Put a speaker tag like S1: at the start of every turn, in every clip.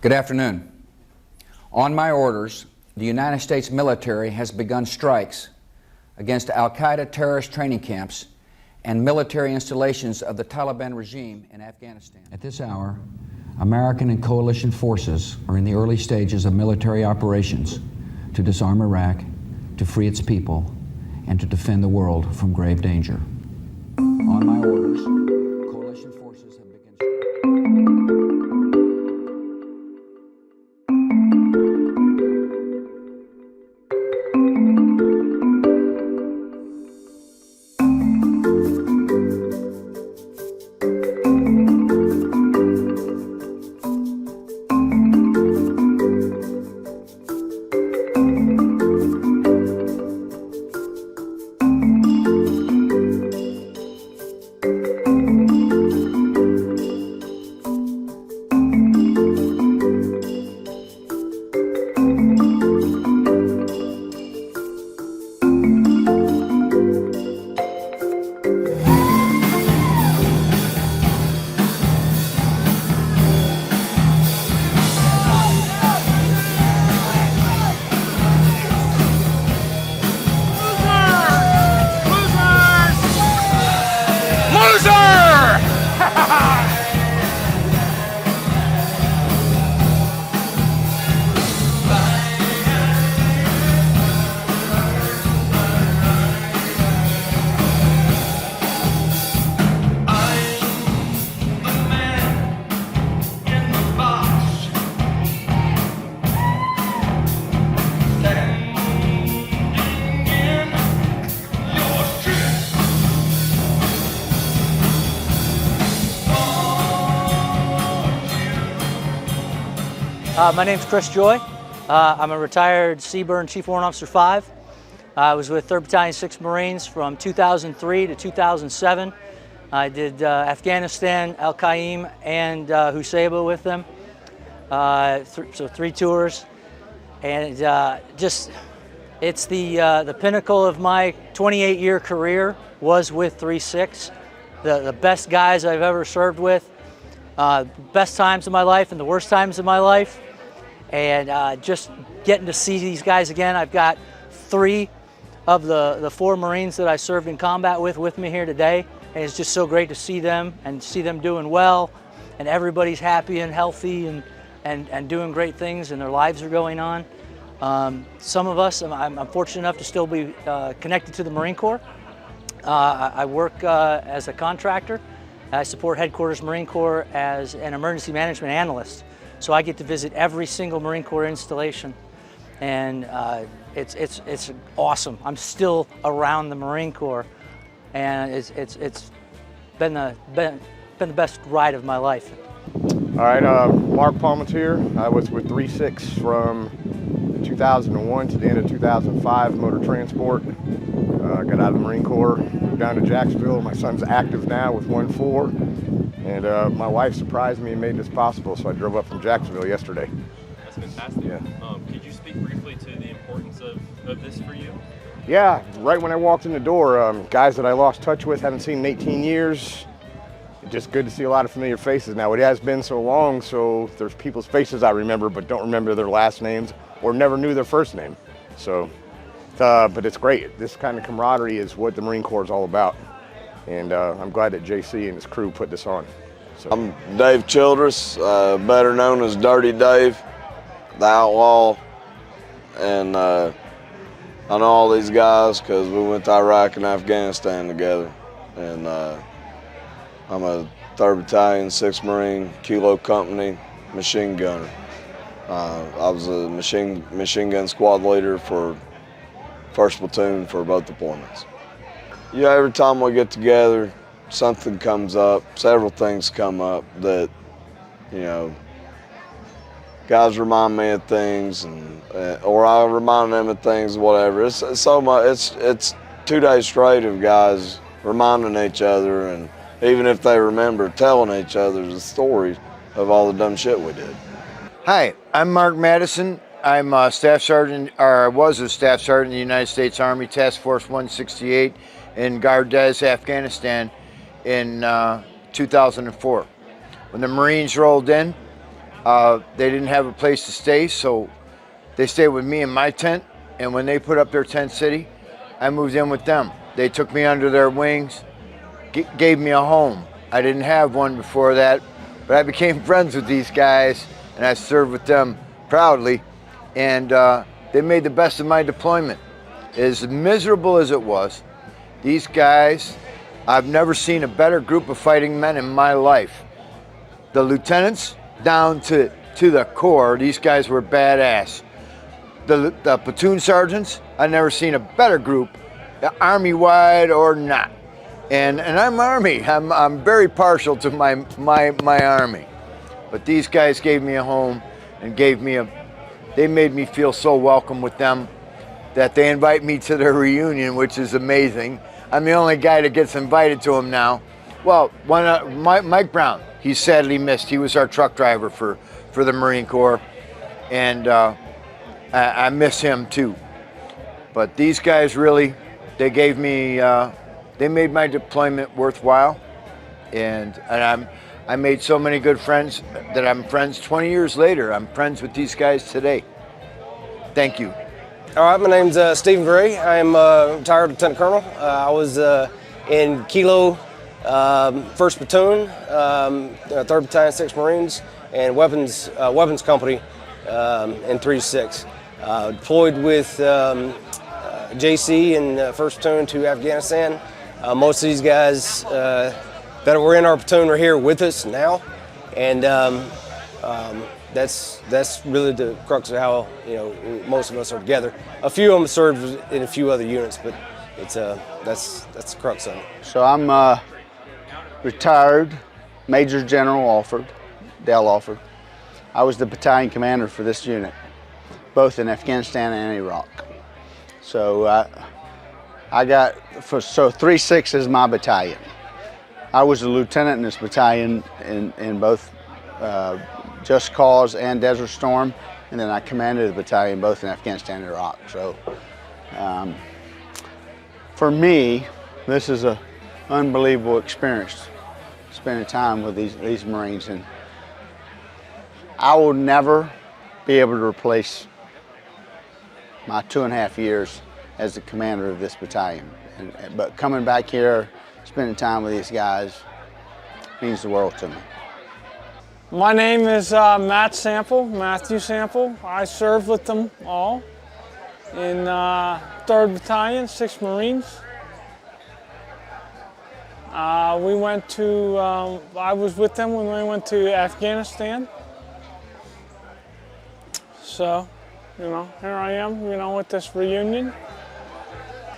S1: Good afternoon. On my orders, the United States military has begun strikes against Al-Qaeda terrorist training camps and military installations of the Taliban regime in Afghanistan. At this hour, American and coalition forces are in the early stages of military operations to disarm Iraq, to free its people, and to defend the world from grave danger. On my orders, coalition forces have begun.
S2: My name's Chris Joy. I'm a retired Seaburn Chief Warrant Officer 5. I was with 3rd Battalion 6th Marines from 2003 to 2007. I did Afghanistan, Al-Qaim, and Husayba with them. So 3 tours. And it's the pinnacle of my 28-year career was with 3-6. The best guys I've ever served with. Best times of my life and the worst times of my life. And just getting to see these guys again. I've got 3 of the 4 Marines that I served in combat with me here today. And it's just so great to see them and see them doing well. And everybody's happy and healthy and doing great things, and their lives are going on. Some of us, I'm fortunate enough to still be connected to the Marine Corps. I work as a contractor. I support Headquarters Marine Corps as an emergency management analyst. So I get to visit every single Marine Corps installation, and it's awesome. I'm still around the Marine Corps, and it's been the best ride of my life.
S3: All right, Mark Palmatier. I was with 3-6 from 2001 to the end of 2005, motor transport. Got out of the Marine Corps, moved down to Jacksonville. My son's active now with 1-4. And my wife surprised me and made this possible, so I drove up from Jacksonville yesterday.
S4: That's fantastic.
S3: Yeah.
S4: Could you speak briefly to the importance of this for you?
S3: Yeah, right when I walked in the door, guys that I lost touch with, haven't seen in 18 years. Just good to see a lot of familiar faces now. It has been so long, so there's people's faces I remember, but don't remember their last names or never knew their first name. So, but it's great. This kind of camaraderie is what the Marine Corps is all about. And I'm glad that JC and his crew put this on. So.
S5: I'm Dave Childress, better known as Dirty Dave, the Outlaw. And I know all these guys because we went to Iraq and Afghanistan together. And I'm a 3rd Battalion, 6th Marine, Kilo Company machine gunner. I was a machine gun squad leader for 1st Platoon for both deployments. Yeah, every time we get together, something comes up, several things come up that, you know, guys remind me of things, and or I remind them of things, whatever. It's so much. It's 2 days straight of guys reminding each other, and even if they remember, telling each other the story of all the dumb shit we did.
S6: Hi, I'm Mark Madison. I'm a staff sergeant, or I was a staff sergeant in the United States Army Task Force 168 in Gardez, Afghanistan in 2004. When the Marines rolled in, They didn't have a place to stay, so they stayed with me in my tent. And when they put up their tent city, I moved in with them. They took me under their wings, gave me a home. I didn't have one before that, but I became friends with these guys, and I served with them proudly. And they made the best of my deployment. As miserable as it was, these guys, I've never seen a better group of fighting men in my life. The lieutenants down to the corps, these guys were badass. The platoon sergeants, I've never seen a better group, Army-wide or not. And I'm Army. I'm very partial to my Army. But these guys gave me a home and they made me feel so welcome with them that they invite me to their reunion, which is amazing. I'm the only guy that gets invited to them now. Well, Mike Brown, he's sadly missed. He was our truck driver for the Marine Corps, and I miss him too. But these guys really, they gave me, they made my deployment worthwhile, and I made so many good friends that I'm friends 20 years later. I'm friends with these guys today. Thank you.
S7: All right, my name's Stephen Gray. I'm retired Lieutenant Colonel. I was in Kilo 1st Platoon, 3rd Battalion, 6th Marines, and Weapons Company in 3-6. Deployed with JC in 1st Platoon to Afghanistan. Most of these guys that were in our platoon are here with us now, and that's really the crux of how most of us are together. A few of them served in a few other units, but it's that's the crux of it.
S8: So I'm retired Major General Alford, Dale Alford. I was the battalion commander for this unit, both in Afghanistan and Iraq. So so 3-6 is my battalion. I was a lieutenant in this battalion in both Just Cause and Desert Storm, and then I commanded the battalion both in Afghanistan and Iraq. So for me, this is an unbelievable experience, spending time with these Marines, and I will never be able to replace my 2.5 years as the commander of this battalion. But coming back here, spending time with these guys means the world to me.
S9: My name is Matthew Sample. I served with them all in 3rd Battalion, 6th Marines. We went to, I was with them when we went to Afghanistan. So, here I am, with this reunion.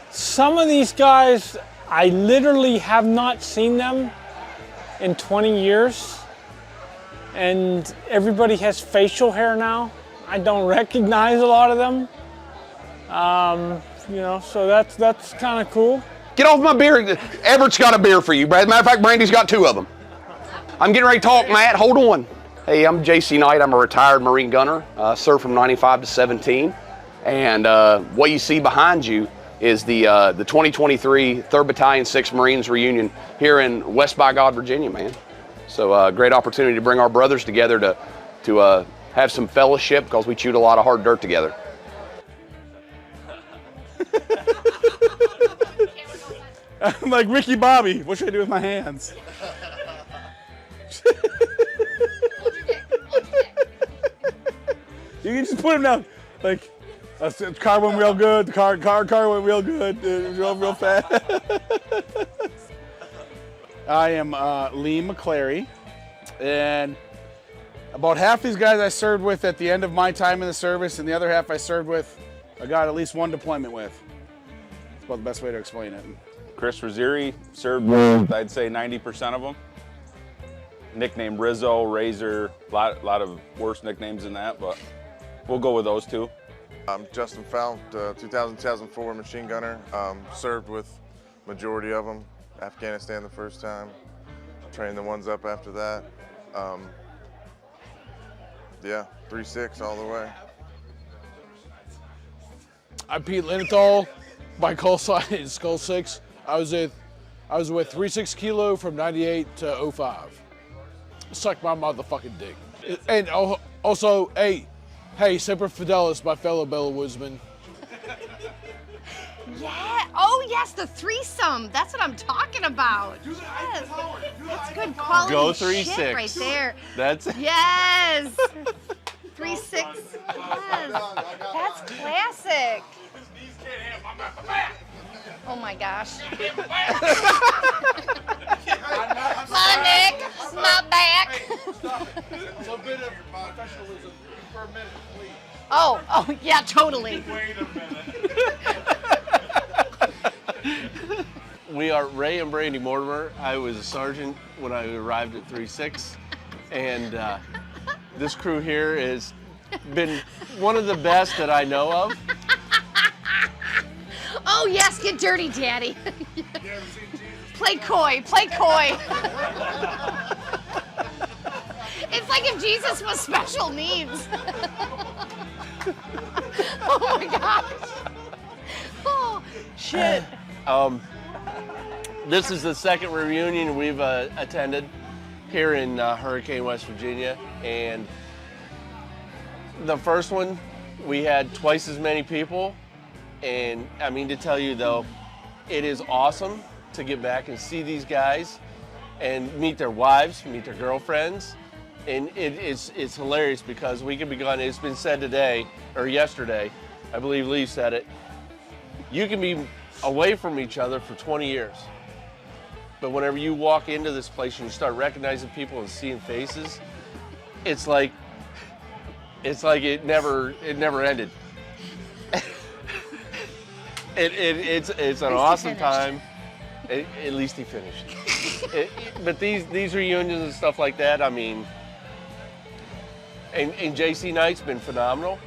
S9: Some of these guys, I literally have not seen them in 20 years. And everybody has facial hair now. I don't recognize a lot of them. So that's kind of cool.
S10: Get off my beer. Everett's got a beer for you, Brad. Matter of fact, Brandy's got 2 of them. I'm getting ready to talk, Matt. Hold on. Hey, I'm JC Knight. I'm a retired Marine gunner. Served from 95 to 17. And what you see behind you is the 2023 3rd Battalion, 6th Marines reunion here in West by God, Virginia, man. So great opportunity to bring our brothers together to have some fellowship, because we chewed a lot of hard dirt together.
S11: I'm like Ricky Bobby. What should I do with my hands? You can just put them down. Like, the car went real good. The car went real good. It was real fast. I am Lee McClary, and about half these guys I served with at the end of my time in the service, and the other half I served with, I got at least one deployment with. That's about the best way to explain it.
S12: Chris Raziri served with, I'd say, 90% of them. Nickname Rizzo, Razor, a lot of worse nicknames than that, but we'll go with those 2.
S13: I'm Justin Fount, 2004 machine gunner. Served with majority of them. Afghanistan the first time. Trained the ones up after that. Yeah, 3-6 all the way.
S11: I'm Pete Linenthal, my call sign is Skull 6. I was with 3-6 Kilo from 98 to 05. Suck my motherfucking dick. And also, hey, Semper Fidelis, my fellow Bellwoodsman.
S14: Yeah. Oh, yes, the threesome. That's what I'm talking about. Yes. That's good quality
S15: Go
S14: shit
S15: 3-6.
S14: right there.
S15: That's it.
S14: Yes. 3-6. Yes. That's classic. Oh my gosh. My neck, my back.
S11: A bit of professionalism for a minute, please.
S14: Oh, yeah, totally.
S11: Wait a minute.
S15: We are Ray and Brandy Mortimer. I was a sergeant when I arrived at 3-6, and this crew here has been one of the best that I know of.
S14: Oh yes, get dirty, Daddy. Play coy, play coy. It's like if Jesus was special needs. Oh my gosh. Oh, shit.
S15: This is the second reunion we've attended here in Hurricane, West Virginia, and the first one we had twice as many people, and I mean to tell you though, it is awesome to get back and see these guys and meet their wives, meet their girlfriends, and it's hilarious because we can be gone. It's been said today or yesterday, I believe Lee said it. You can be away from each other for 20 years. But whenever you walk into this place and you start recognizing people and seeing faces, it's like it never ended. It's an awesome time. At least he finished. But these reunions and stuff like that, I mean, and JC Knight's been phenomenal,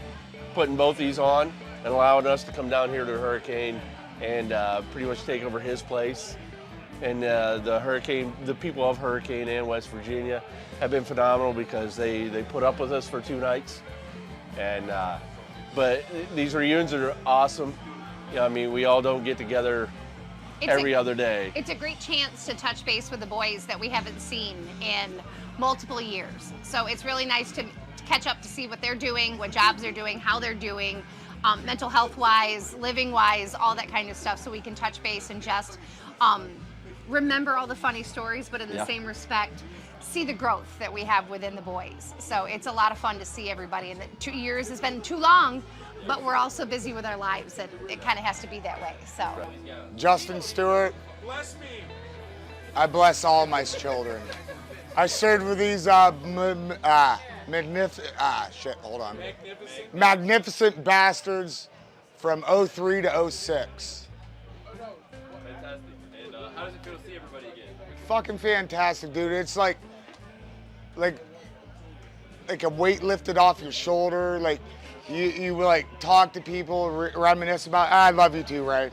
S15: putting both these on and allowing us to come down here to Hurricane and pretty much take over his place. And the people of Hurricane and West Virginia have been phenomenal because they put up with us for 2 nights. And but these reunions are awesome. I mean, we all don't get together every other day.
S14: It's a great chance to touch base with the boys that we haven't seen in multiple years. So it's really nice to catch up to see what they're doing, what jobs they're doing, how they're doing, mental health wise, living wise, all that kind of stuff, so we can touch base and just remember all the funny stories, but in the same respect, see the growth that we have within the boys. So it's a lot of fun to see everybody, and the 2 years has been too long, but we're also busy with our lives, that it kind of has to be that way. So
S8: Justin Stewart. I bless all my children. I served with these magnificent bastards from 03 to 06.
S4: Fantastic. And how does it feel to see everybody again?
S8: Fucking fantastic, dude. It's like a weight lifted off your shoulder. Like you like talk to people, reminisce about. I love you too, Ray.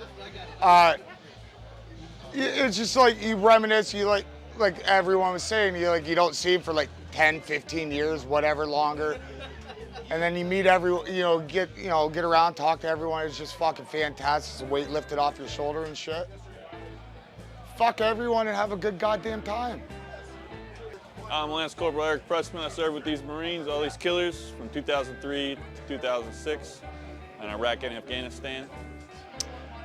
S8: It's just like you reminisce. You like everyone was saying. You don't see him for like 10, 15 years, whatever longer. And then you meet everyone. Get around, talk to everyone. It's just fucking fantastic. It's a weight lifted off your shoulder and shit. Fuck everyone and have a good goddamn time.
S16: I'm Lance Corporal Eric Pressman. I served with these Marines, all these killers, from 2003 to 2006 in Iraq and Afghanistan.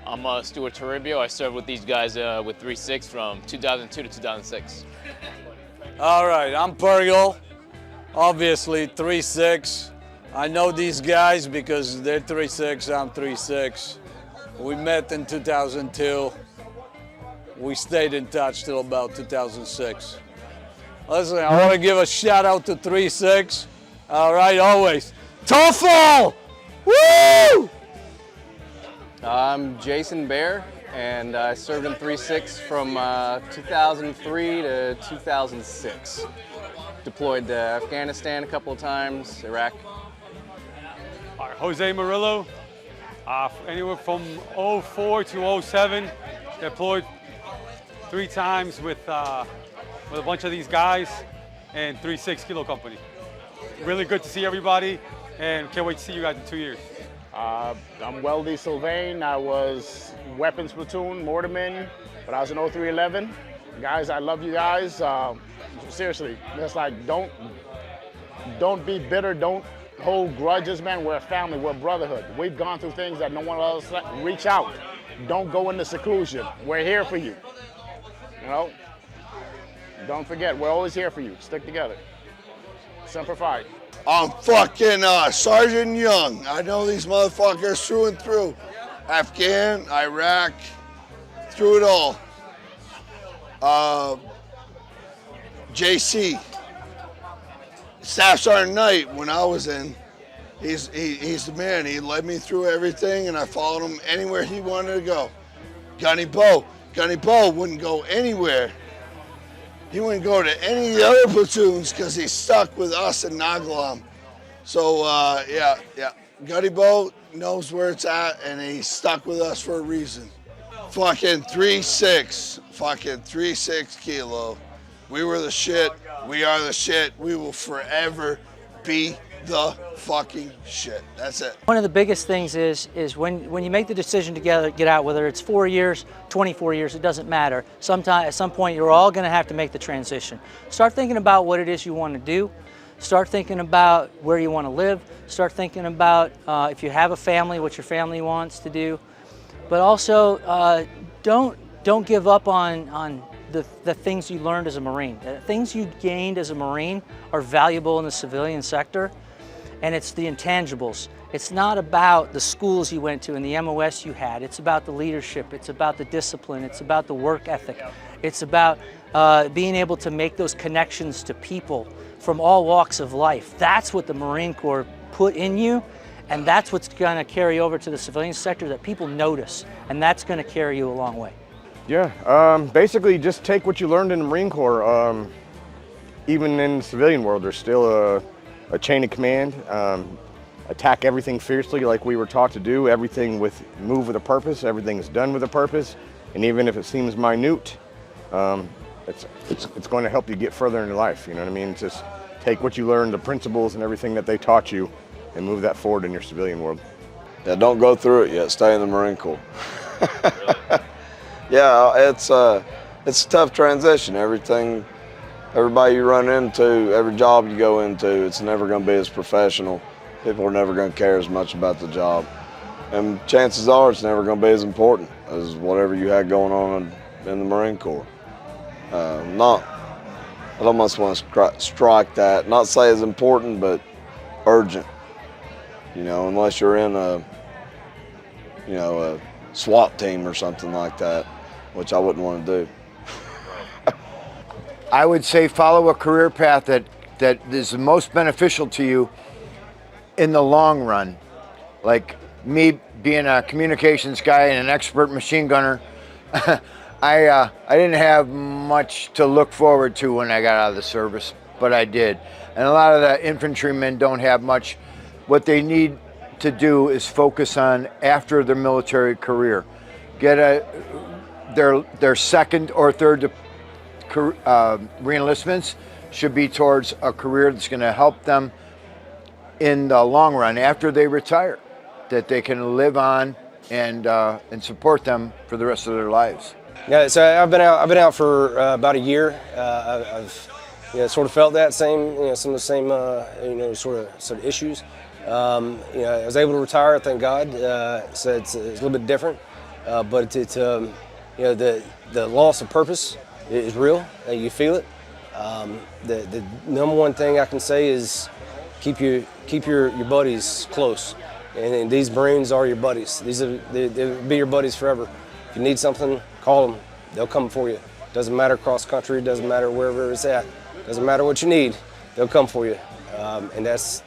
S17: I'm Stuart Toribio. I served with these guys with 3-6 from 2002 to 2006.
S18: All right, I'm Pergil, obviously 3-6. I know these guys because they're 3-6, I'm 3-6. We met in 2002. We stayed in touch till about 2006. Listen, I want to give a shout out to 3-6. All right, always. TOEFL! Woo!
S19: I'm Jason Bear, and I served in 3-6 from 2003 to 2006. Deployed to Afghanistan a couple of times, Iraq.
S20: All right, Jose Murillo, anywhere from 04 to 07, deployed 3 times with a bunch of these guys and 3-6 Kilo Company. Really good to see everybody, and can't wait to see you guys in 2 years.
S21: I'm Weldy Sylvain. I was weapons platoon, mortarman, but I was in 0311. Guys, I love you guys. Seriously, that's like, don't Don't be bitter. Don't hold grudges, man. We're a family. We're a brotherhood. We've gone through things that no one else. Reach out. Don't go into seclusion. We're here for you. You know? Don't forget, we're always here for you. Stick together. Semper Fi.
S1: I'm fucking Sergeant Young. I know these motherfuckers through and through. Afghan, Iraq, through it all. JC, Staff Sergeant Knight, when I was in, he's the man. He led me through everything, and I followed him anywhere he wanted to go. Gunny Bo wouldn't go anywhere. He wouldn't go to any of the other platoons because he's stuck with us in Nagalam. So yeah, Gunny Bo knows where it's at, and he's stuck with us for a reason. Fucking 3-6, fucking 3-6 kilo. We were the shit. We are the shit. We will forever be the fucking shit. That's it.
S2: One of the biggest things is when you make the decision to get out, whether it's 4 years, 24 years, it doesn't matter. At some point, you're all going to have to make the transition. Start thinking about what it is you want to do. Start thinking about where you want to live. Start thinking about if you have a family, what your family wants to do. But also, don't give up on the things you learned as a Marine. The things you gained as a Marine are valuable in the civilian sector, and it's the intangibles. It's not about the schools you went to and the MOS you had. It's about the leadership. It's about the discipline. It's about the work ethic. It's about being able to make those connections to people from all walks of life. That's what the Marine Corps put in you, and that's what's going to carry over to the civilian sector that people notice, and that's going to carry you a long way.
S3: Yeah, basically just take what you learned in the Marine Corps. Even in the civilian world, there's still a chain of command. Attack everything fiercely like we were taught to do. Everything move with a purpose. Everything is done with a purpose. And even if it seems minute, it's going to help you get further in your life. You know what I mean? Just take what you learned, the principles and everything that they taught you, and move that forward in your civilian world.
S5: Yeah, don't go through it yet. Stay in the Marine Corps. Yeah, it's a tough transition. Everybody you run into, every job you go into, it's never going to be as professional. People are never going to care as much about the job. And chances are it's never going to be as important as whatever you had going on in the Marine Corps. I almost want to strike that, not say as important, but urgent. You know, unless you're in a SWAT team or something like that, which I wouldn't want to do.
S6: I would say follow a career path that is the most beneficial to you in the long run. Like me being a communications guy and an expert machine gunner, I didn't have much to look forward to when I got out of the service, but I did. And a lot of the infantrymen don't have much. What they need to do is focus on after their military career. Get their second or third re-enlistments should be towards a career that's going to help them in the long run after they retire, that they can live on and support them for the rest of their lives.
S7: Yeah, so I've been out for about a year. I've sort of felt that some of the same sort of issues. I was able to retire, thank God. So it's a little bit different, but the loss of purpose is real. You feel it. The number one thing I can say is keep your buddies close, and these Marines are your buddies. They'll be your buddies forever. If you need something, call them. They'll come for you. Doesn't matter cross country. Doesn't matter wherever it's at. Doesn't matter what you need. They'll come for you. And that's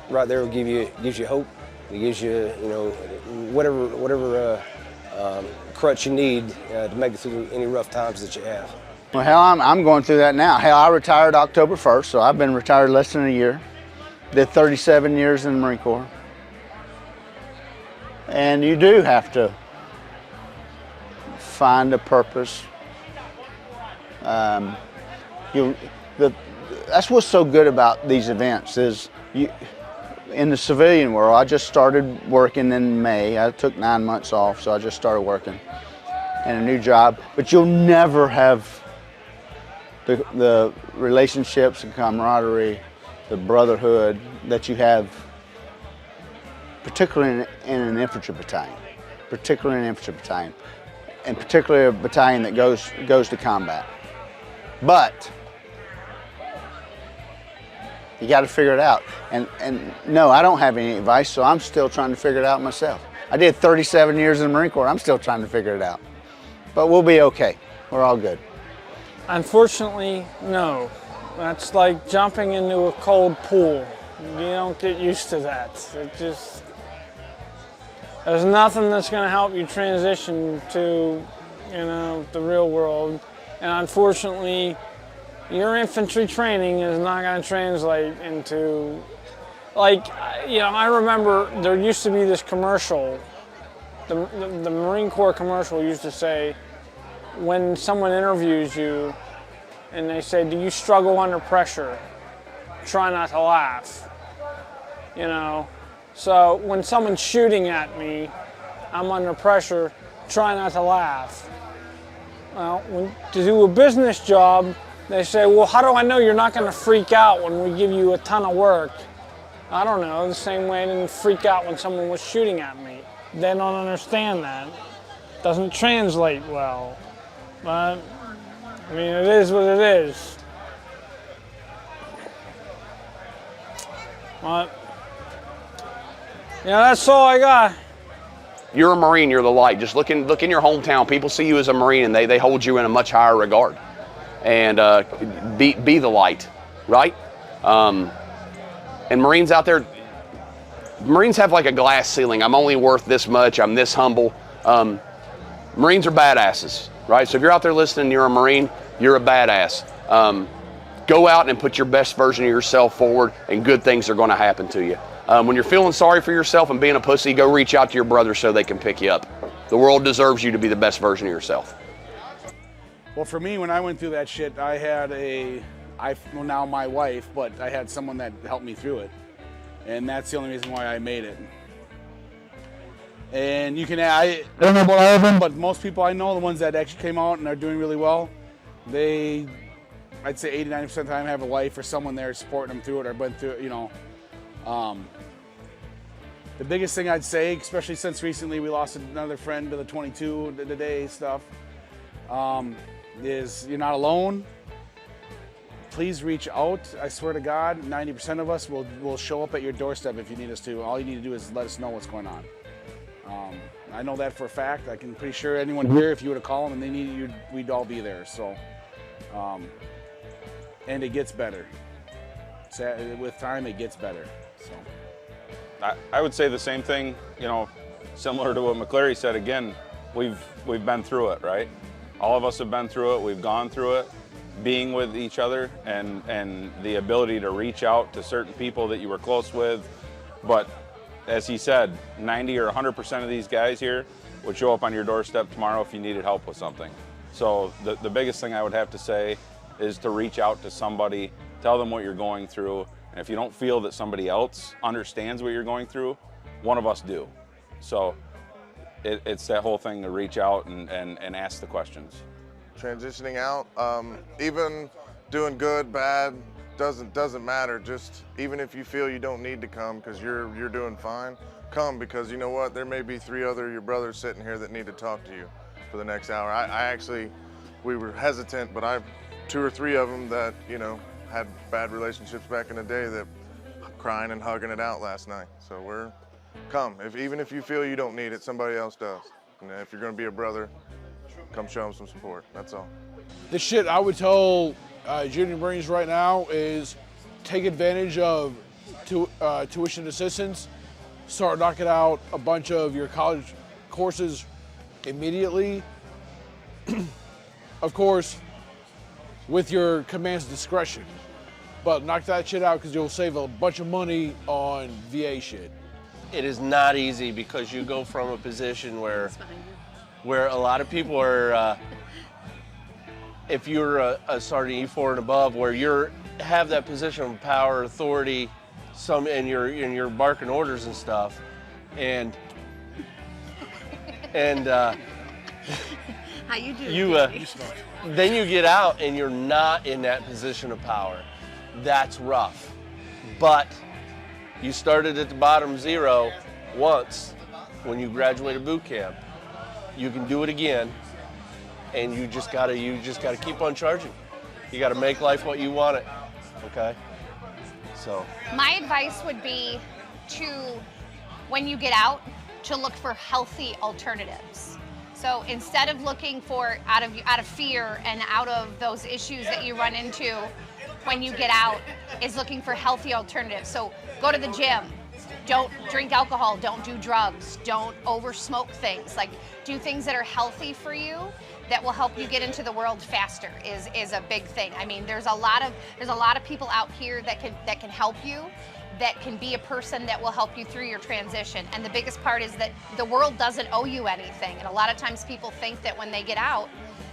S7: right there. Gives you hope. It gives you whatever crutch you need to make it through any rough times that you have.
S8: Well, hell, I'm going through that now. Hell, I retired October 1st, so I've been retired less than a year. Did 37 years in the Marine Corps. And you do have to find a purpose. That's what's so good about these events is in the civilian world, I just started working in May. I took 9 months off, so I just started working in a new job. But you'll never have the relationships and camaraderie the brotherhood that you have, particularly in an infantry battalion, and particularly a battalion that goes to combat. But you got to figure it out. And no, I don't have any advice, so I'm still trying to figure it out myself. I did 37 years in the Marine Corps. I'm still trying to figure it out. But we'll be okay. We're all good.
S9: Unfortunately, no. That's like jumping into a cold pool. You don't get used to that. There's nothing that's going to help you transition to, the real world. And unfortunately, your infantry training is not going to translate into, I remember there used to be this commercial. The Marine Corps commercial used to say, when someone interviews you and they say, do you struggle under pressure? Try not to laugh. So when someone's shooting at me, I'm under pressure, try not to laugh. Well, to do a business job, they say, well, how do I know you're not going to freak out when we give you a ton of work? I don't know, the same way I didn't freak out when someone was shooting at me. They don't understand that. Doesn't translate well. But, it is what it is. But, that's all I got.
S10: You're a Marine, you're the light. Just look in your hometown. People see you as a Marine and they hold you in a much higher regard. And be the light, right? And Marines out there, Marines have like a glass ceiling. I'm only worth this much, I'm this humble. Marines are badasses, right? So if you're out there listening, you're a Marine, you're a badass. Go out and put your best version of yourself forward and good things are gonna happen to you. When you're feeling sorry for yourself and being a pussy, go reach out to your brother so they can pick you up. The world deserves you to be the best version of yourself.
S11: Well, for me, when I went through that shit, I had now my wife, but I had someone that helped me through it. And that's the only reason why I made it. And I don't know about all of them, but most people I know, the ones that actually came out and are doing really well, I'd say 80-90% of the time have a wife or someone there supporting them through it or been through it, The biggest thing I'd say, especially since recently we lost another friend to the 22 today stuff, is you're not alone. Please reach out. I swear to God, 90% of us will show up at your doorstep if you need us to. All you need to do is let us know what's going on. I know that for a fact. I can pretty sure anyone here, if you were to call them and they needed you, we'd all be there. So, and it gets better. With time, it gets better. So,
S12: I would say the same thing. Similar to what McCleary said. Again, we've been through it, right? All of us have been through it. We've gone through it. Being with each other and the ability to reach out to certain people that you were close with. But as he said, 90 or 100% of these guys here would show up on your doorstep tomorrow if you needed help with something. So the biggest thing I would have to say is to reach out to somebody, tell them what you're going through. And if you don't feel that somebody else understands what you're going through, one of us do. So it's that whole thing to reach out and ask the questions.
S13: Transitioning out, even doing good, bad, doesn't matter. Just even if you feel you don't need to come because you're doing fine, come, because you know what? There may be 3 other of your brothers sitting here that need to talk to you for the next hour. We were hesitant, but I 2 or 3 of them that had bad relationships back in the day that crying and hugging it out last night. So come. Even if you feel you don't need it, somebody else does. And if you're going to be a brother, come show them some support. That's all.
S22: The shit I would tell junior Marines right now is take advantage of tuition assistance. Start knocking out a bunch of your college courses immediately. Of course, with your command's discretion. But knock that shit out because you'll save a bunch of money on VA shit.
S15: It is not easy because you go from a position where a lot of people are, if you're a Sergeant E4 and above, where you have that position of power, authority, and you're barking orders and stuff, and
S14: how you doing?
S15: Then you get out and you're not in that position of power. That's rough. but you started at the bottom zero once when you graduated boot camp. You can do it again, and you just gotta keep on charging. You gotta make life what you want it, okay? So.
S14: My advice would be to, when you get out, to look for healthy alternatives. So instead of looking for out of fear and out of those issues that you run into when you get out, is looking for healthy alternatives. So go to the gym. Don't drink alcohol, don't do drugs, don't over smoke things. Like, do things that are healthy for you that will help you get into the world faster is a big thing. I mean, there's a lot of people out here that can help you, that can be a person that will help you through your transition. And the biggest part is that the world doesn't owe you anything. And a lot of times people think that when they get out,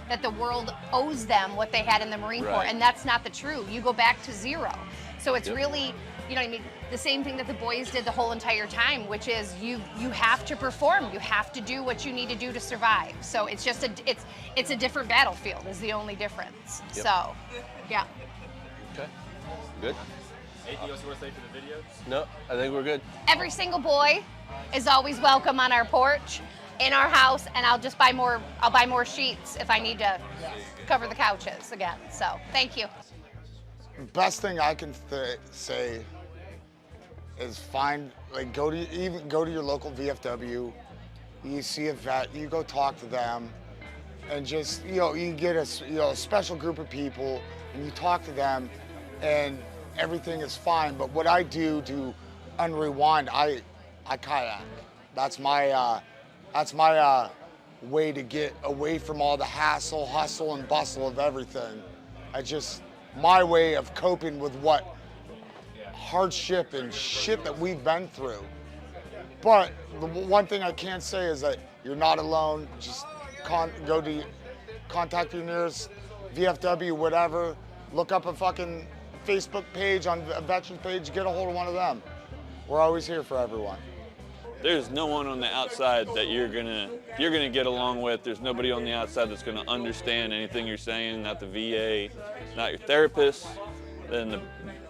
S14: that the world owes them what they had in the Marine Corps, and that's not the truth. You go back to zero. So it's really, you know what I mean, the same thing that the boys did the whole entire time, which is you have to perform. You have to do what you need to do to survive. So it's just it's a different battlefield is the only difference.
S15: Yep.
S14: So, yeah.
S15: Okay, good.
S17: Anything else you want to say for the video?
S15: No, I think we're good.
S14: Every single boy is always welcome on our porch, in our house, and I'll buy more sheets if I need to cover the couches again. So, thank you.
S8: Best thing I can say is go to your local VFW. You see a vet, you go talk to them, and just you get a special group of people, and you talk to them, and everything is fine. But what I do to unrewind, I kayak. That's my way to get away from all the hassle, hustle, and bustle of everything. My way of coping with what hardship and shit that we've been through. But the one thing I can say is that you're not alone. Just contact your nearest VFW, whatever. Look up a fucking Facebook page, on a veterans page, get a hold of one of them. We're always here for everyone.
S4: There's no one on the outside that you're gonna get along with. There's nobody on the outside that's gonna understand anything you're saying, not the VA, not your therapist. Then the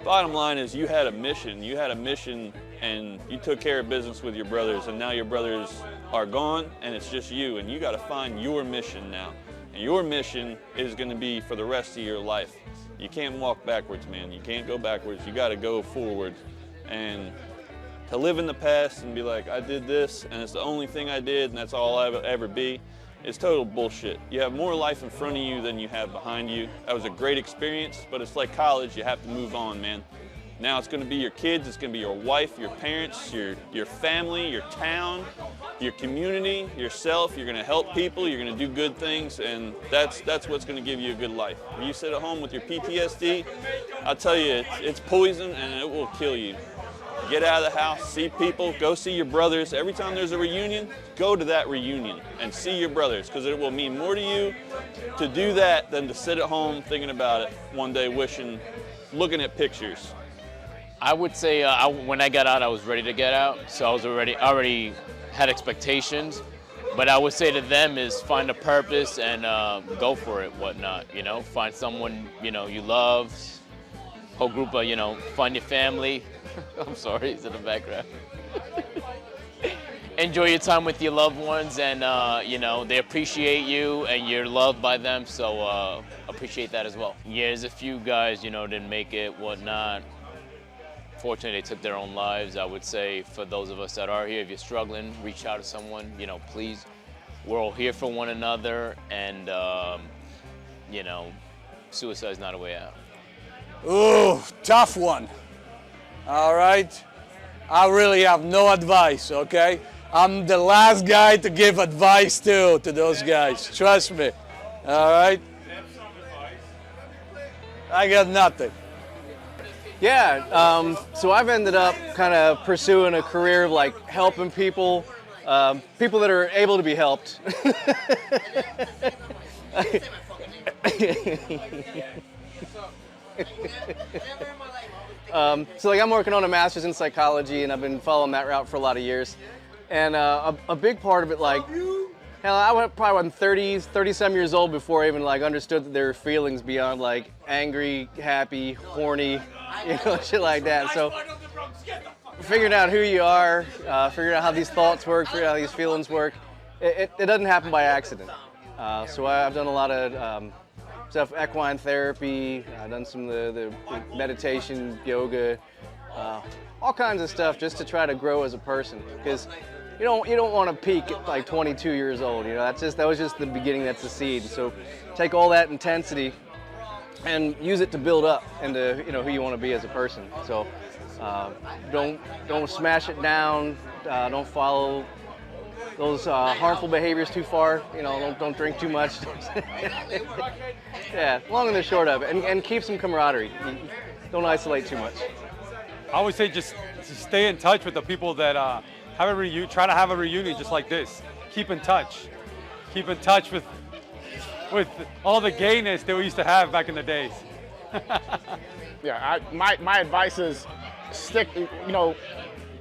S4: bottom line is you had a mission. You had a mission and you took care of business with your brothers, and now your brothers are gone and it's just you, and you gotta find your mission now. And your mission is gonna be for the rest of your life. You can't walk backwards, man. You can't go backwards. You gotta go forward. And to live in the past and be like, I did this, and it's the only thing I did, and that's all I'll ever be, is total bullshit. You have more life in front of you than you have behind you. That was a great experience, but it's like college, you have to move on, man. Now it's gonna be your kids, it's gonna be your wife, your parents, your family, your town, your community, yourself. You're gonna help people, you're gonna do good things, and that's what's gonna give you a good life. When you sit at home with your PTSD, I'll tell you, it's poison and it will kill you. Get out of the house, see people, go see your brothers. Every time there's a reunion, go to that reunion and see your brothers, because it will mean more to you to do that than to sit at home thinking about it one day, looking at pictures.
S17: I would say when I got out, I was ready to get out, so I was already had expectations. But I would say to them is find a purpose and go for it, whatnot. Find someone you love. Whole group of find your family. I'm sorry, it's in the background. Enjoy your time with your loved ones, and they appreciate you and you're loved by them, so appreciate that as well. Yeah, there's a few guys didn't make it, whatnot. Fortunately, they took their own lives. I would say for those of us that are here, if you're struggling, reach out to someone, please. We're all here for one another, and suicide's not a way out.
S18: Ooh, tough one. All right, I really have no advice, okay? I'm the last guy to give advice to those guys, trust me, all right? I got nothing.
S19: Yeah, so I've ended up kind of pursuing a career of helping people, people that are able to be helped. So I'm working on a master's in psychology, and I've been following that route for a lot of years. And a big part of it, hell, I probably wasn't 30-some years old before I even understood that there were feelings beyond angry, happy, horny, shit like that. So figuring out who you are, figuring out how these thoughts work, figuring out how these feelings work, it doesn't happen by accident. So I've done a lot of stuff, equine therapy, I've done some of the meditation, yoga, all kinds of stuff just to try to grow as a person. Because you don't want to peak at like 22 years old. That was just the beginning. That's the seed. So take all that intensity and use it to build up into who you want to be as a person. So don't smash it down. Don't follow those harmful behaviors too far. Don't drink too much. Yeah, long and the short of it, and keep some camaraderie. Don't isolate too much.
S16: I would say just stay in touch with the people that have a reunion. Try to have a reunion just like this. Keep in touch. Keep in touch with all the gayness that we used to have back in the days.
S21: Yeah, my advice is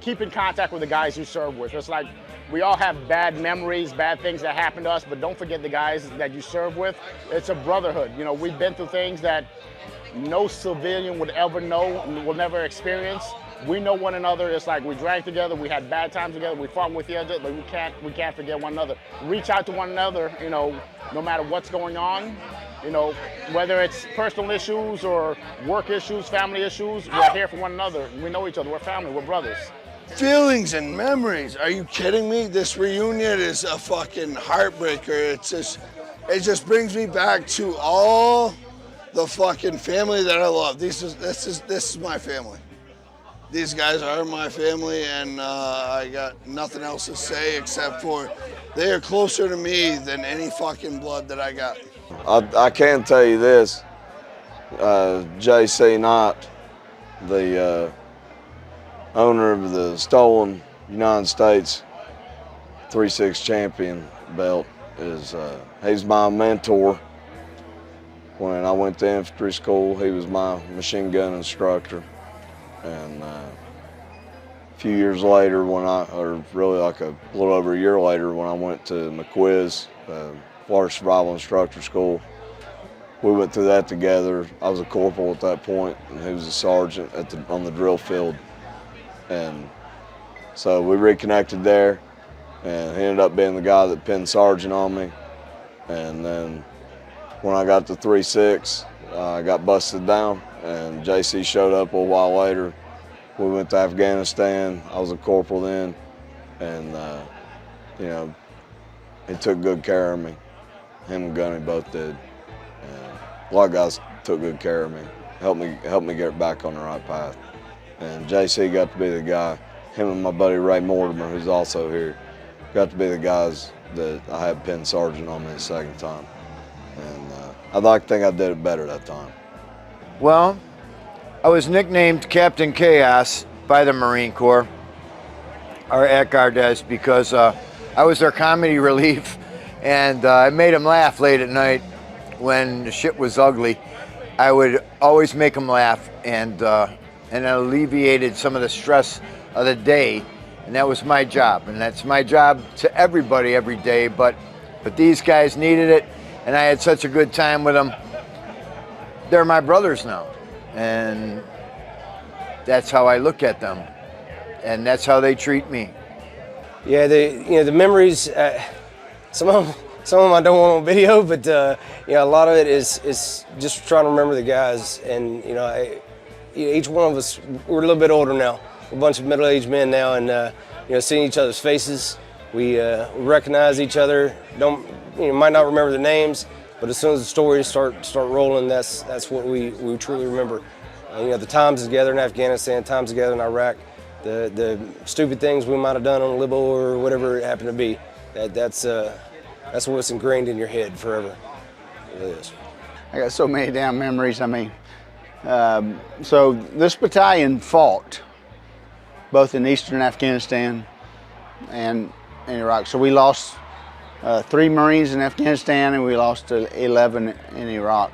S21: keep in contact with the guys you serve with. It's like we all have bad memories, bad things that happen to us, but don't forget the guys that you serve with. It's a brotherhood. We've been through things that no civilian would ever know, will never experience. We know one another. It's like we drank together, we had bad times together, we fought with each other, but we can't forget one another. Reach out to one another, no matter what's going on. Whether it's personal issues or work issues, family issues, we're here for one another. We know each other, we're family, we're brothers.
S1: Feelings and memories. Are you kidding me? This reunion is a fucking heartbreaker. It just brings me back to all the fucking family that I love. This is my family. These guys are my family, and I got nothing else to say except for they are closer to me than any fucking blood that I got.
S5: I can tell you this, J.C. Knight, the owner of the stolen United States 3-6 champion belt, he's my mentor. When I went to infantry school, he was my machine gun instructor. And a few years later, really like a little over a year later, when I went to McQuiz, Florida Survival Instructor School, we went through that together. I was a corporal at that point, and he was a sergeant on the drill field. And so we reconnected there, and he ended up being the guy that pinned sergeant on me. And then when I got to 3-6, I got busted down, and JC showed up a while later. We went to Afghanistan. I was a corporal then, and he took good care of me. Him and Gunny both did. And a lot of guys took good care of me, helped me get back on the right path. And JC got to be the guy. Him and my buddy Ray Mortimer, who's also here, got to be the guys that I had pinned sergeant on me the second time. And I'd like to think I did it better that time.
S6: Well, I was nicknamed Captain Chaos by the Marine Corps, or at Gardes, because I was their comedy relief, and I made them laugh late at night when the shit was ugly. I would always make them laugh, and it alleviated some of the stress of the day, and that was my job, and that's my job to everybody every day, but these guys needed it, and I had such a good time with them. They're my brothers now, and that's how I look at them, and that's how they treat me.
S7: Yeah, the memories. Some of them I don't want on video, but a lot of it is just trying to remember the guys, and each one of us, we're a little bit older now. We're a bunch of middle-aged men now, and seeing each other's faces, we recognize each other. Might not remember the names, but as soon as the stories start rolling, that's what we truly remember. The times together in Afghanistan, times together in Iraq, the stupid things we might have done on Libo or whatever it happened to be. That's what's ingrained in your head forever. It really is.
S8: I got so many damn memories. I mean, so this battalion fought both in eastern Afghanistan and in Iraq. So we lost 3 Marines in Afghanistan, and we lost 11 in Iraq.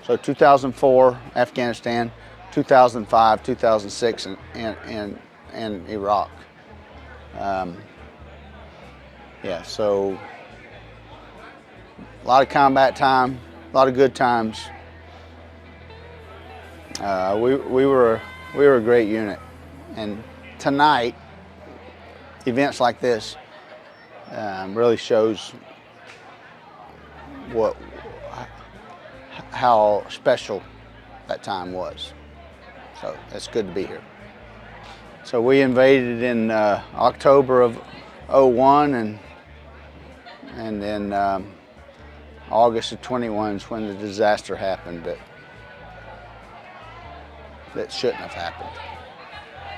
S8: So 2004, Afghanistan, 2005, 2006, and Iraq. Yeah, so a lot of combat time, a lot of good times. We were a great unit, and tonight, events like this really shows how special that time was. So it's good to be here. So we invaded in October of '01, and then August of '21 is when the disaster happened that shouldn't have happened.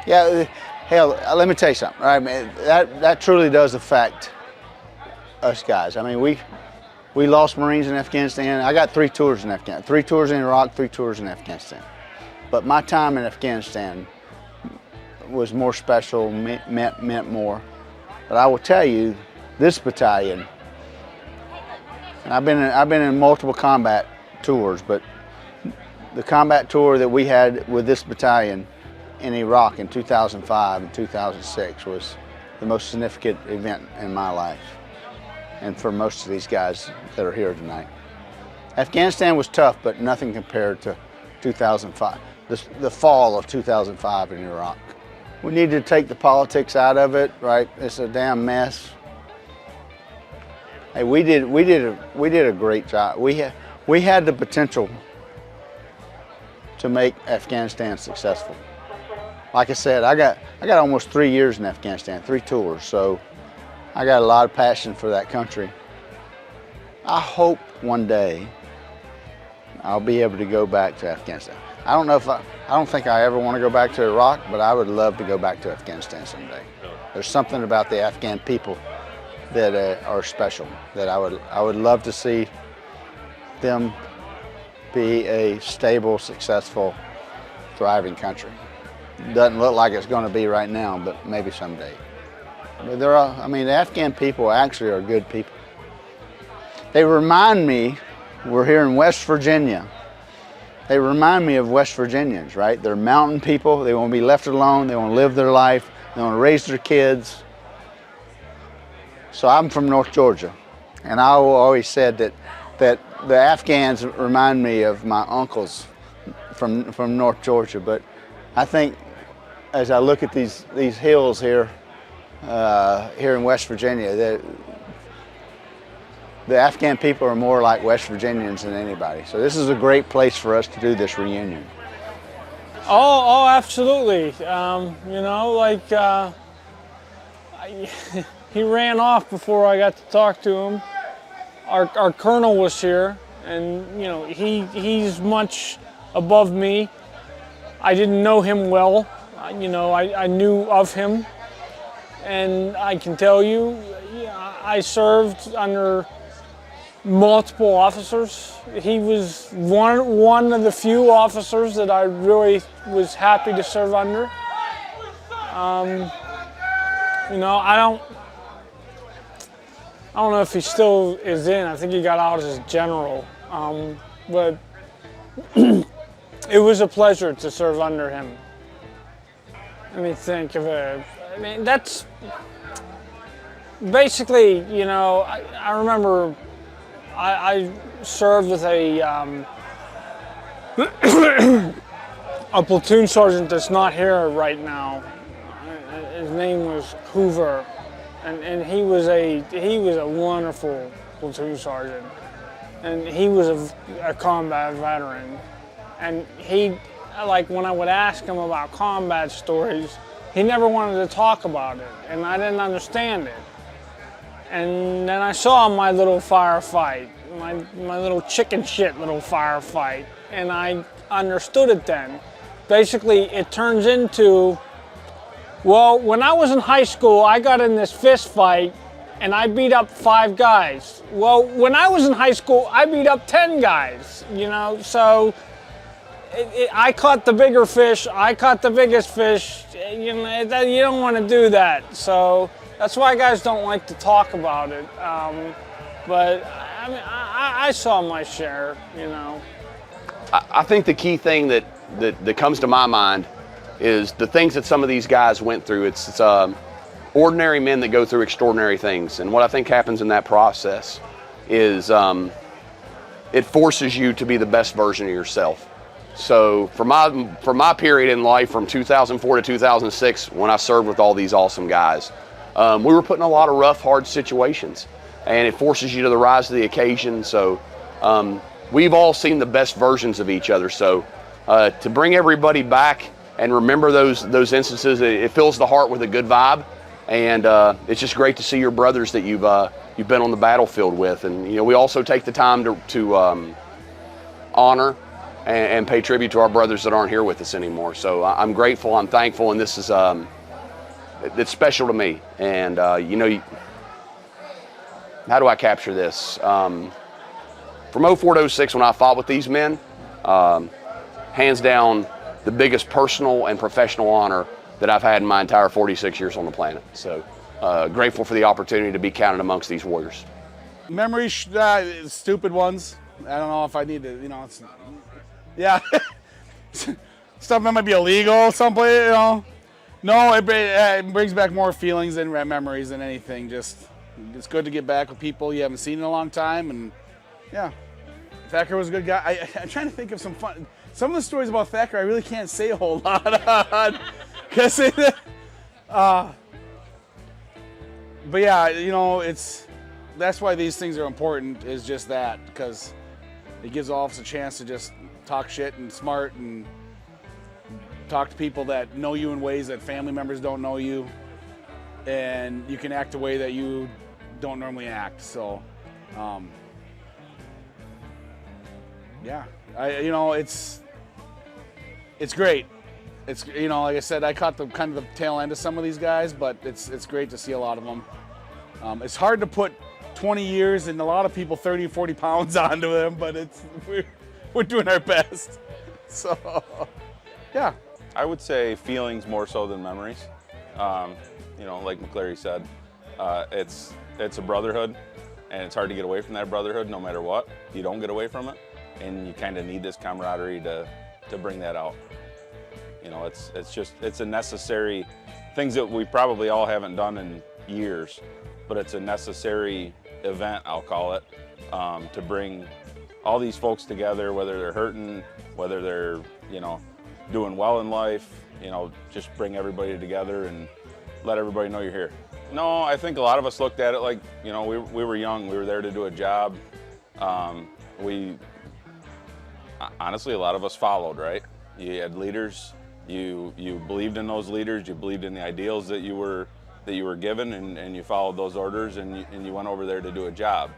S8: Yeah, hell, let me tell you something. Right, man, that truly does affect us guys. I mean, we lost Marines in Afghanistan. I got 3 tours in Afghanistan, 3 tours in Iraq, 3 tours in Afghanistan. But my time in Afghanistan was more special, meant more. But I will tell you, this battalion, and I've been in multiple combat tours, but the combat tour that we had with this battalion in Iraq in 2005 and 2006 was the most significant event in my life, and for most of these guys that are here tonight. Afghanistan was tough, but nothing compared to 2005, the fall of 2005 in Iraq. We need to take the politics out of it, right? It's a damn mess. Hey, we did a great job. We had the potential to make Afghanistan successful. Like I said, I got almost 3 years in Afghanistan, 3 tours, so I got a lot of passion for that country. I hope one day I'll be able to go back to Afghanistan. I don't think I ever want to go back to Iraq, but I would love to go back to Afghanistan someday. There's something about the Afghan people that are special, that I would love to see them be a stable, successful, thriving country. Doesn't look like it's going to be right now, but maybe someday. But the Afghan people actually are good people. They remind me, we're here in West Virginia. They remind me of West Virginians, right? They're mountain people. They want to be left alone. They want to live their life. They want to raise their kids. So I'm from North Georgia, and I always said that the Afghans remind me of my uncles from North Georgia. But I think as I look at these hills here in West Virginia, the Afghan people are more like West Virginians than anybody. So this is a great place for us to do this reunion.
S9: Oh, absolutely. He ran off before I got to talk to him. Our colonel was here, and he's much above me. I didn't know him well. I knew of him, and I can tell you, I served under multiple officers. He was one of the few officers that I really was happy to serve under. I don't know if he still is in. I think he got out as general, but it was a pleasure to serve under him. Let me think of it. I mean, that's basically, I remember I served with a platoon sergeant that's not here right now. His name was Hoover, and he was a wonderful platoon sergeant, and he was a combat veteran, and he, like, when I would ask him about combat stories, he never wanted to talk about it, and I didn't understand it. And then I saw my little firefight, my little chicken shit little firefight, and I understood it then. Basically, it turns into, well, when I was in high school, I got in this fist fight and I beat up 5 guys. Well, when I was in high school, I beat up 10 guys, so I caught the bigger fish, I caught the biggest fish, you don't want to do that. So that's why guys don't like to talk about it. But I mean, I saw my share,
S10: I think the key thing that comes to my mind is the things that some of these guys went through. It's ordinary men that go through extraordinary things. And what I think happens in that process is it forces you to be the best version of yourself. So for my period in life from 2004 to 2006, when I served with all these awesome guys, we were put in a lot of rough, hard situations, and it forces you to rise to the occasion. So we've all seen the best versions of each other. So to bring everybody back and remember those instances, it fills the heart with a good vibe, and it's just great to see your brothers that you've been on the battlefield with. And you know, we also take the time to honor and pay tribute to our brothers that aren't here with us anymore. So I'm grateful, I'm thankful, and this is it's special to me. And you know, how do I capture this? From 04 to 06, when I fought with these men, hands down, the biggest personal and professional honor that I've had in my entire 46 years on the planet. So grateful for the opportunity to be counted amongst these warriors.
S11: Memories, stupid ones. I don't know if I need to, you know, yeah. Stuff that might be illegal someplace, you know. No, it brings back more feelings and memories than anything. Just, it's good to get back with people you haven't seen in a long time, and yeah. Thacker was a good guy. I'm trying to think of some of the stories about Thacker I really can't say a whole lot on. But yeah, you know, that's why these things are important, is just that, because it gives all of us a chance to just talk shit and smart and talk to people that know you in ways that family members don't know you, and you can act a way that you don't normally act. So yeah, you know, it's great. It's, you know, like I said, I caught the kind of the tail end of some of these guys, but it's great to see a lot of them. It's hard to put 20 years and a lot of people 30 or 40 pounds onto them, but we're doing our best. So yeah,
S12: I would say feelings more so than memories. You know, like McClary said, it's a brotherhood, and it's hard to get away from that brotherhood no matter what. You don't get away from it, and you kind of need this camaraderie to bring that out. You know, it's a necessary, things that we probably all haven't done in years, but it's a necessary event, I'll call it, to bring all these folks together, whether they're hurting, whether they're, you know, doing well in life, you know, just bring everybody together and let everybody know you're here. No, I think a lot of us looked at it like, you know, we were young, we were there to do a job. Honestly, a lot of us followed, right? You had leaders, you believed in those leaders, you believed in the ideals that you were given, and you followed those orders, and you went over there to do a job.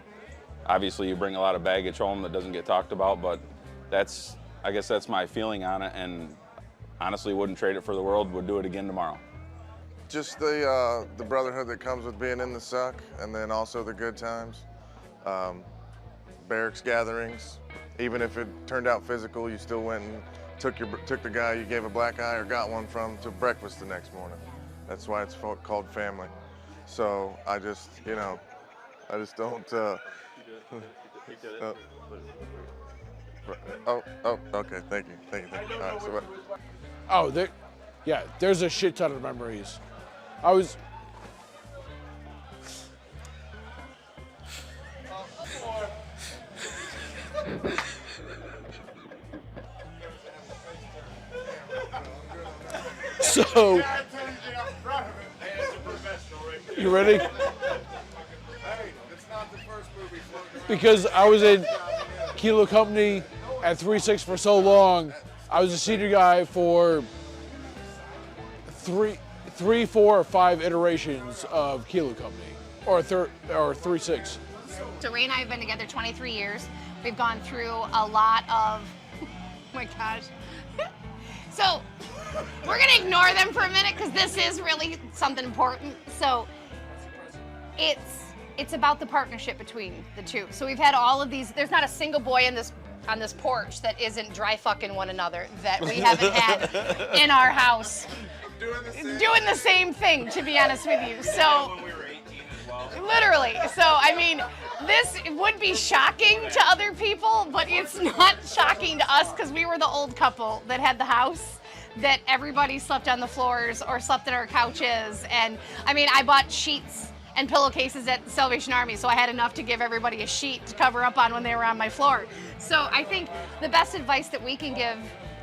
S12: Obviously, you bring a lot of baggage home that doesn't get talked about, but I guess that's my feeling on it, and honestly wouldn't trade it for the world, would do it again tomorrow.
S13: Just the brotherhood that comes with being in the suck, and then also the good times. Barracks gatherings, even if it turned out physical, you still went and took the guy you gave a black eye or got one from to breakfast the next morning. That's why it's called family. So I just, you know, I just don't. Okay, thank you. All right, so what?
S22: Oh, there's a shit ton of memories. So, you ready? Because I was in Kilo Company at 3-6 for so long, I was a senior guy for three, 4, or 5 iterations of Kilo Company, or 3-6.
S14: So Ray and I have been together 23 years. We've gone through a lot of, oh my gosh. So we're gonna ignore them for a minute because this is really something important. So it's about the partnership between the two. So we've had all of these, there's not a single boy on this porch that isn't dry fucking one another that we haven't had in our house. Doing the same thing, to be honest with you. So literally, so I mean, this would be shocking to other people, but it's not shocking to us because we were the old couple that had the house that everybody slept on the floors or slept on our couches. And I mean, I bought sheets and pillowcases at the Salvation Army, so I had enough to give everybody a sheet to cover up on when they were on my floor. So I think the best advice that we can give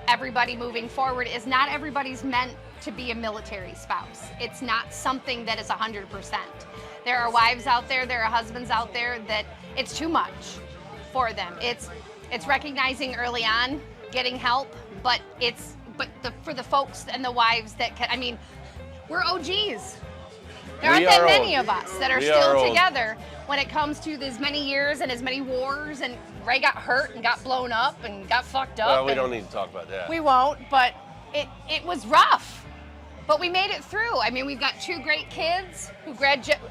S14: everybody moving forward is not everybody's meant to be a military spouse. It's not something that is 100%. There are wives out there, there are husbands out there that it's too much for them. It's recognizing early on, getting help, but for the folks and the wives that can, I mean, we're OGs. There aren't that many of us that are still together when it comes to as many years and as many wars, and Ray got hurt and got blown up and got fucked up.
S15: Well, we don't need to talk about that.
S14: We won't, but it was rough. But we made it through. I mean, we've got 2 great kids who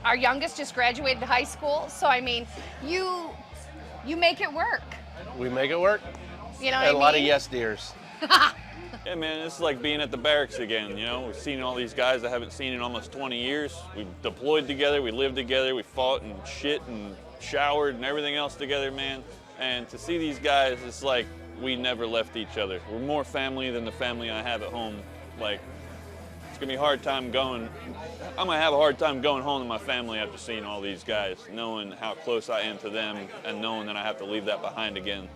S14: our youngest just graduated high school. So I mean, you make it work.
S15: We make it work.
S14: You know what I
S15: And
S14: mean?
S15: a lot of yes dears.
S4: Yeah, man, it's like being at the barracks again, you know? We've seen all these guys I haven't seen in almost 20 years. We deployed together, we lived together, we fought and shit and showered and everything else together, man. And to see these guys, it's like we never left each other. We're more family than the family I have at home. Like, it's gonna be a hard time going. I'm gonna have a hard time going home to my family after seeing all these guys, knowing how close I am to them and knowing that I have to leave that behind again.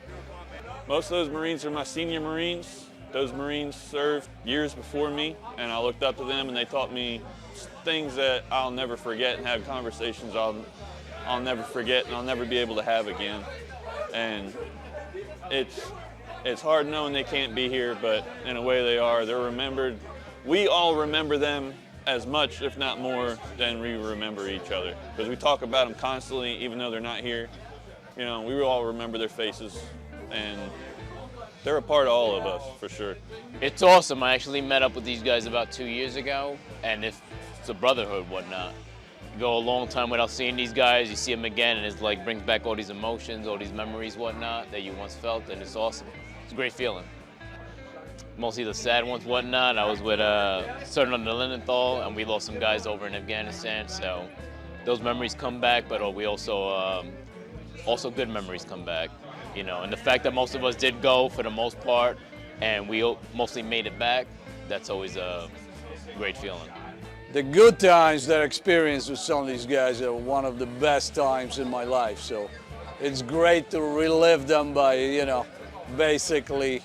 S4: Most of those Marines are my senior Marines. Those Marines served years before me, and I looked up to them, and they taught me things that I'll never forget and have conversations I'll never forget and I'll never be able to have again. And it's hard knowing they can't be here, but in a way they are. They're remembered. We all remember them as much, if not more, than we remember each other. Because we talk about them constantly, even though they're not here. You know, we all remember their faces, and they're a part of all of us, for sure.
S17: It's awesome. I actually met up with these guys about 2 years ago, and it's a brotherhood, whatnot. You go a long time without seeing these guys, you see them again, and it's like brings back all these emotions, all these memories, whatnot, that you once felt, and it's awesome. It's a great feeling. Mostly the sad ones, whatnot. I was with Sergeant under Linenthal, and we lost some guys over in Afghanistan, so those memories come back, but we also good memories come back. You know, and the fact that most of us did go for the most part, and we mostly made it back, that's always a great feeling.
S18: The good times that I experienced with some of these guys are one of the best times in my life. So it's great to relive them by, you know, basically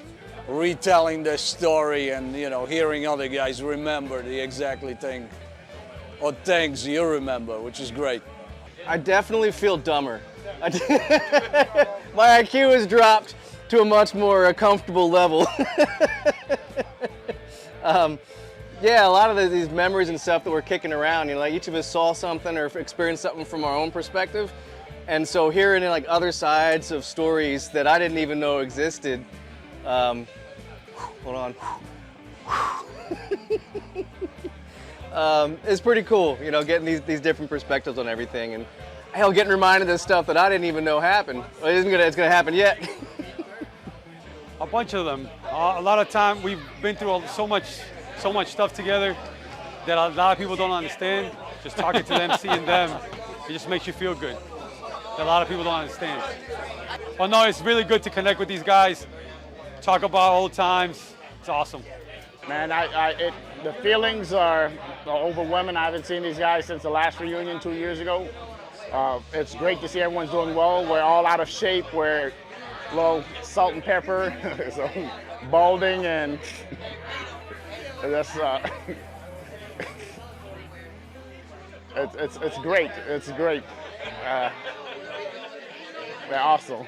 S18: retelling the story and, you know, hearing other guys remember the exactly thing or things you remember, which is great.
S19: I definitely feel dumber. My IQ has dropped to a much more comfortable level. Yeah, a lot of these memories and stuff that we're kicking around, you know, like each of us saw something or experienced something from our own perspective. And so hearing like other sides of stories that I didn't even know existed, hold on. It's pretty cool, you know, getting these different perspectives on everything, and hell, getting reminded of stuff that I didn't even know happened. Well, it's gonna happen yet.
S16: A bunch of them. A lot of time we've been through so much stuff together that a lot of people don't understand. Just talking to them, seeing them, it just makes you feel good. That a lot of people don't understand. But no, it's really good to connect with these guys, talk about old times. It's awesome.
S21: Man, the feelings are overwhelming. I haven't seen these guys since the last reunion 2 years ago. It's great to see everyone's doing well. We're all out of shape. We're a little salt and pepper, so balding, and that's it's great. It's great. They're awesome.